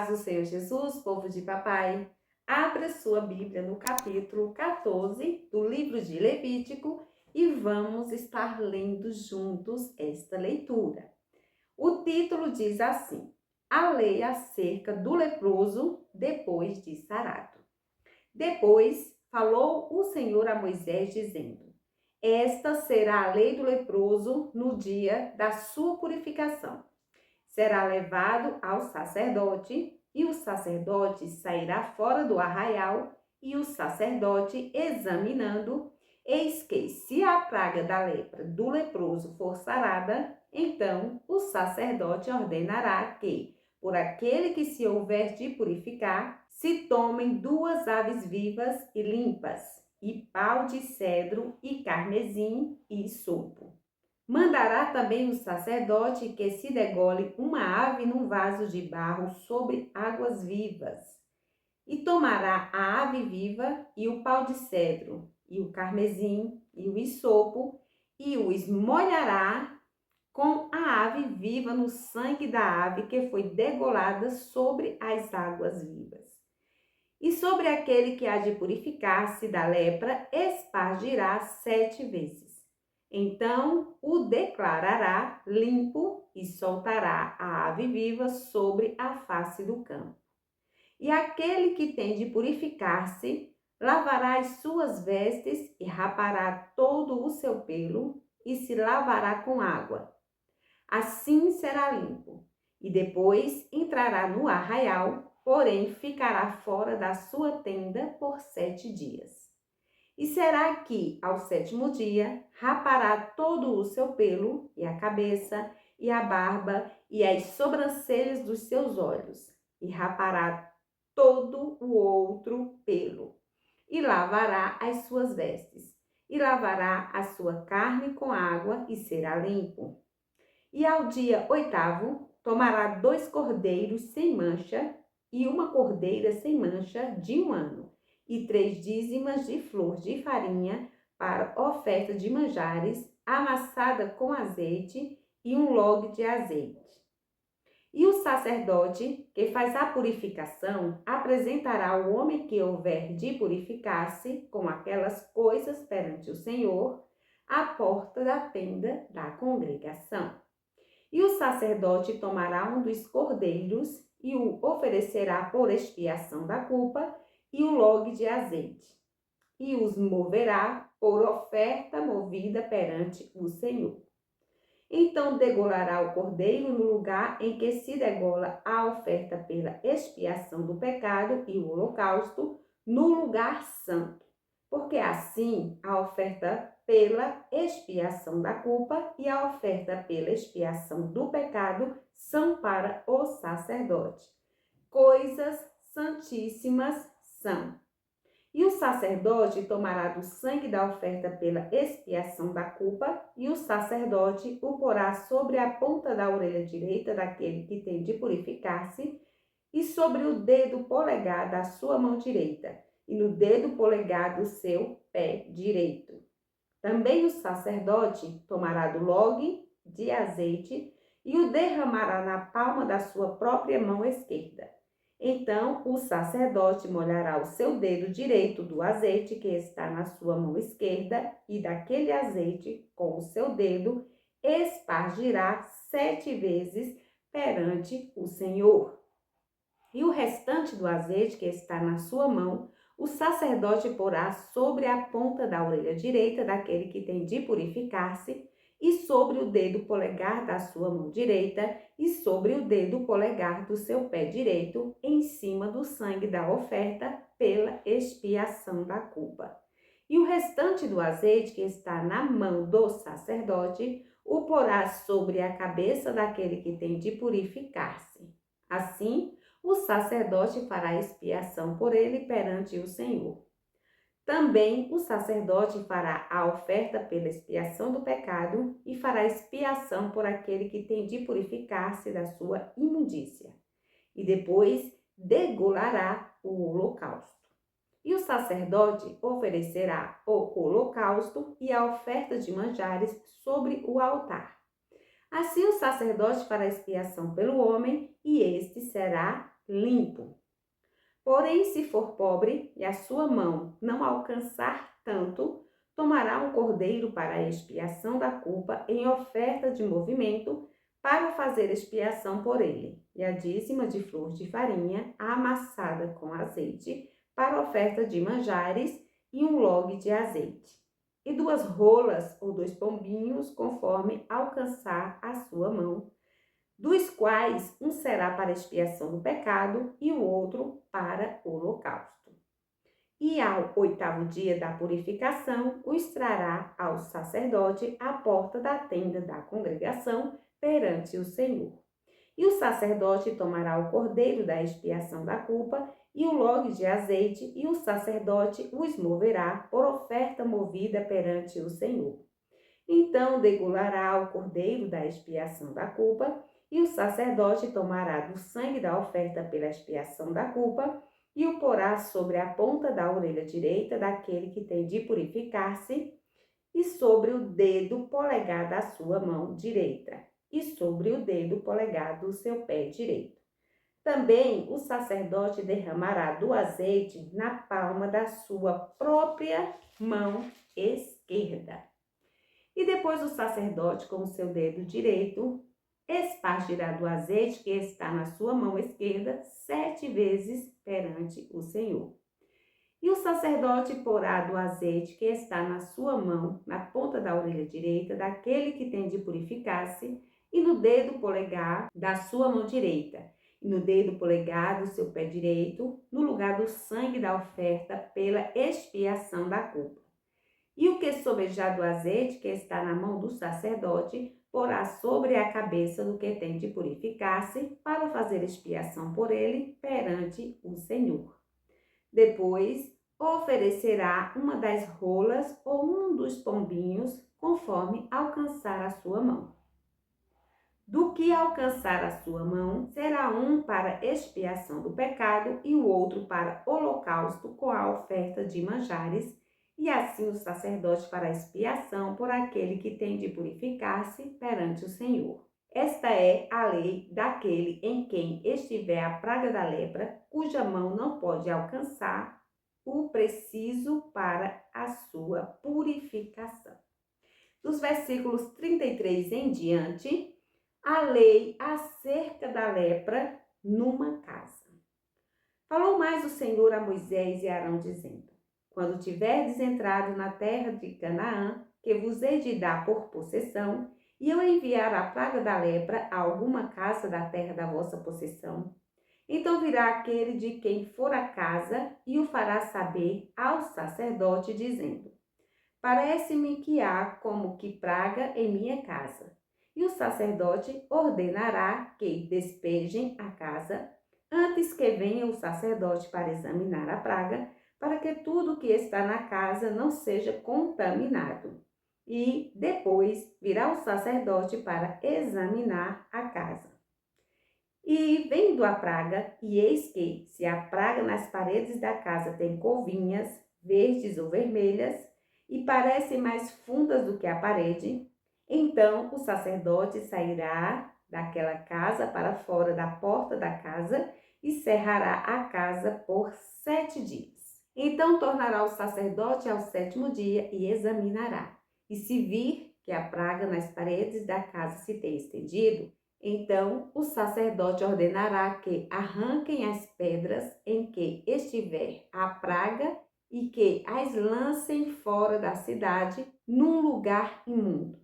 paz do Senhor Jesus, povo de papai. Abra sua Bíblia no capítulo 14 do livro de Levítico e vamos estar lendo juntos esta leitura. O título diz assim: A lei acerca do leproso depois de sarado. Depois falou o Senhor a Moisés dizendo: Esta será a lei do leproso no dia da sua purificação. Será levado ao sacerdote, e o sacerdote sairá fora do arraial, e o sacerdote, examinando, eis que, se a praga da lepra do leproso for sarada, então o sacerdote ordenará que, por aquele que se houver de purificar, se tomem 2 aves vivas e limpas, e pau de cedro, e carmesim, e sopo. Mandará também o sacerdote que se degole uma ave num vaso de barro sobre águas vivas, e tomará a ave viva e o pau de cedro, e o carmesim, e o hisopo, e os molhará com a ave viva no sangue da ave que foi degolada sobre as águas vivas. E sobre aquele que há de purificar-se da lepra, espargirá 7 vezes. Então o declarará limpo e soltará a ave viva sobre a face do campo. E aquele que tem de purificar-se, lavará as suas vestes e rapará todo o seu pelo e se lavará com água. Assim será limpo. E depois entrará no arraial, porém ficará fora da sua tenda por 7 dias. E será que, ao 7º dia, rapará todo o seu pelo, e a cabeça, e a barba, e as sobrancelhas dos seus olhos, e rapará todo o outro pelo, e lavará as suas vestes, e lavará a sua carne com água, e será limpo. E ao dia 8º, tomará 2 cordeiros sem mancha, e uma cordeira sem mancha de 1 ano, e 3 dízimas de flor de farinha para oferta de manjares, amassada com azeite, e 1 log de azeite. E o sacerdote, que faz a purificação, apresentará o homem que houver de purificar-se com aquelas coisas perante o Senhor, à porta da tenda da congregação. E o sacerdote tomará um dos cordeiros e o oferecerá por expiação da culpa, e 1 log de azeite, e os moverá por oferta movida perante o Senhor. Então degolará o cordeiro no lugar em que se degola a oferta pela expiação do pecado e o holocausto, no lugar santo, porque assim a oferta pela expiação da culpa e a oferta pela expiação do pecado são para o sacerdote. Coisas santíssimas são. E o sacerdote tomará do sangue da oferta pela expiação da culpa, e o sacerdote o porá sobre a ponta da orelha direita daquele que tem de purificar-se, e sobre o dedo polegar da sua mão direita, e no dedo polegar do seu pé direito. Também o sacerdote tomará do log de azeite e o derramará na palma da sua própria mão esquerda. Então o sacerdote molhará o seu dedo direito do azeite que está na sua mão esquerda, e daquele azeite, com o seu dedo, espargirá 7 vezes perante o Senhor. E o restante do azeite que está na sua mão, o sacerdote porá sobre a ponta da orelha direita daquele que tem de purificar-se, e sobre o dedo polegar da sua mão direita, e sobre o dedo polegar do seu pé direito, em cima do sangue da oferta pela expiação da culpa. E o restante do azeite que está na mão do sacerdote, o porá sobre a cabeça daquele que tem de purificar-se. Assim, o sacerdote fará expiação por ele perante o Senhor. Também o sacerdote fará a oferta pela expiação do pecado e fará expiação por aquele que tem de purificar-se da sua imundícia. E depois degolará o holocausto. E o sacerdote oferecerá o holocausto e a oferta de manjares sobre o altar. Assim o sacerdote fará expiação pelo homem, e este será limpo. Porém, se for pobre e a sua mão não alcançar tanto, tomará um cordeiro para a expiação da culpa em oferta de movimento para fazer expiação por ele, e a dízima de flor de farinha amassada com azeite para oferta de manjares e um log de azeite. E 2 rolas ou 2 pombinhos, conforme alcançar a sua mão, dos quais um será para expiação do pecado e o outro para o holocausto. E ao 8º dia da purificação, os trará ao sacerdote à porta da tenda da congregação perante o Senhor. E o sacerdote tomará o cordeiro da expiação da culpa e o log de azeite, e o sacerdote os moverá por oferta movida perante o Senhor. Então degolará o cordeiro da expiação da culpa, e o sacerdote tomará do sangue da oferta pela expiação da culpa e o porá sobre a ponta da orelha direita daquele que tem de purificar-se, e sobre o dedo polegar da sua mão direita, e sobre o dedo polegar do seu pé direito. Também o sacerdote derramará do azeite na palma da sua própria mão esquerda. E depois o sacerdote, com o seu dedo direito, espargirá do azeite que está na sua mão esquerda 7 vezes perante o Senhor. E o sacerdote porá do azeite que está na sua mão, na ponta da orelha direita, daquele que tem de purificar-se, e no dedo polegar da sua mão direita, e no dedo polegar do seu pé direito, no lugar do sangue da oferta pela expiação da culpa. E o que sobejar do azeite que está na mão do sacerdote, porá sobre a cabeça do que tem de purificar-se, para fazer expiação por ele perante o Senhor. Depois, oferecerá uma das rolas ou um dos pombinhos, conforme alcançar a sua mão. Do que alcançar a sua mão, será um para expiação do pecado e o outro para holocausto com a oferta de manjares, e assim o sacerdote fará expiação por aquele que tem de purificar-se perante o Senhor. Esta é a lei daquele em quem estiver a praga da lepra, cuja mão não pode alcançar o preciso para a sua purificação. Dos versículos 33 em diante, a lei acerca da lepra numa casa. Falou mais o Senhor a Moisés e Arão, dizendo: quando tiverdes entrado na terra de Canaã, que vos hei de dar por possessão, e eu enviar a praga da lepra a alguma casa da terra da vossa possessão, então virá aquele de quem for a casa e o fará saber ao sacerdote, dizendo: parece-me que há como que praga em minha casa. E o sacerdote ordenará que despejem a casa, antes que venha o sacerdote para examinar a praga, para que tudo que está na casa não seja contaminado. E depois virá o sacerdote para examinar a casa. E vendo a praga, e eis que, se a praga nas paredes da casa tem covinhas, verdes ou vermelhas, e parecem mais fundas do que a parede, então o sacerdote sairá daquela casa para fora da porta da casa e cerrará a casa por 7 dias. Então tornará o sacerdote ao 7º dia e examinará. E se vir que a praga nas paredes da casa se tem estendido, então o sacerdote ordenará que arranquem as pedras em que estiver a praga e que as lancem fora da cidade num lugar imundo.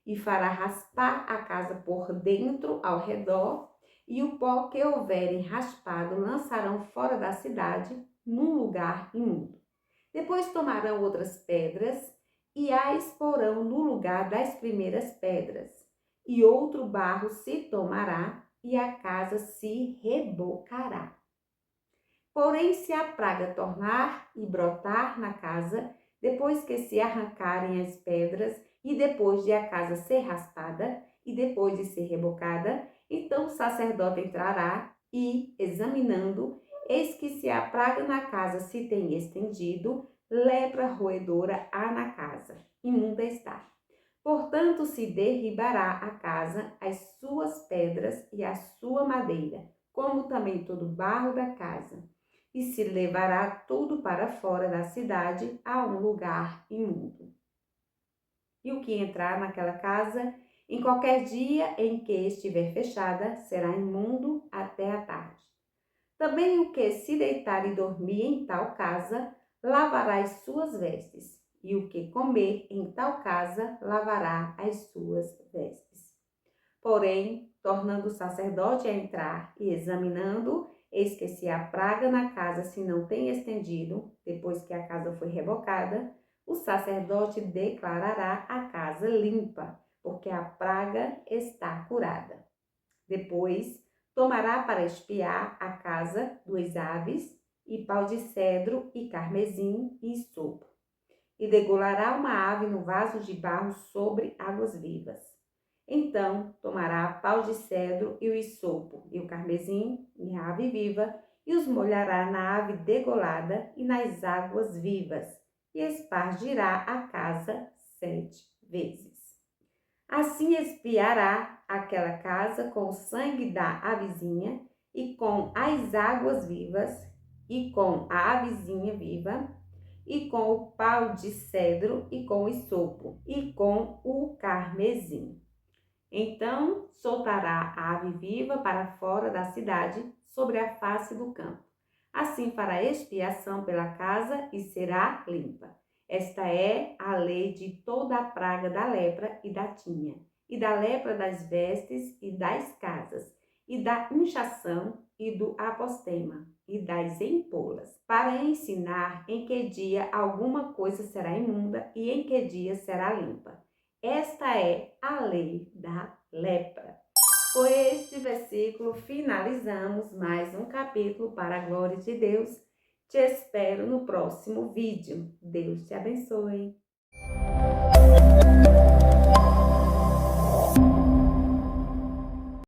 E fará raspar a casa por dentro ao redor, e o pó que houverem raspado lançarão fora da cidade num lugar imundo. Depois tomarão outras pedras e as porão no lugar das primeiras pedras, e outro barro se tomará e a casa se rebocará. Porém, se a praga tornar e brotar na casa, depois que se arrancarem as pedras, e depois de a casa ser raspada, e depois de ser rebocada, então o sacerdote entrará e, examinando, eis que se a praga na casa se tem estendido, lepra roedora há na casa, imunda está. Portanto, se derribará a casa, as suas pedras e a sua madeira, como também todo o barro da casa, e se levará tudo para fora da cidade a um lugar imundo. E o que entrar naquela casa, em qualquer dia em que estiver fechada, será imundo até a tarde. Também o que se deitar e dormir em tal casa, lavará as suas vestes, e o que comer em tal casa, lavará as suas vestes. Porém, tornando o sacerdote a entrar e examinando, eis que se a praga na casa se não tem estendido, depois que a casa foi revocada, o sacerdote declarará a casa limpa, porque a praga está curada. Depois, tomará para espiar a casa 2 aves, e pau de cedro, e carmesim, e sopo. E degolará uma ave no vaso de barro sobre águas vivas. Então, tomará pau de cedro e o hisopo, e o carmesim, e a ave viva, e os molhará na ave degolada e nas águas vivas, e espargirá a casa 7 vezes. Assim espiará aquela casa com o sangue da avezinha e com as águas vivas, e com a avezinha viva, e com o pau de cedro, e com o hisopo, e com o carmesim. Então soltará a ave viva para fora da cidade, sobre a face do campo. Assim fará expiação pela casa e será limpa. Esta é a lei de toda a praga da lepra e da tinha, e da lepra das vestes e das casas, e da inchação e do apostema, e das empolas, para ensinar em que dia alguma coisa será imunda e em que dia será limpa. Esta é a lei da lepra. Com este versículo, finalizamos mais um capítulo para a glória de Deus. Te espero no próximo vídeo. Deus te abençoe.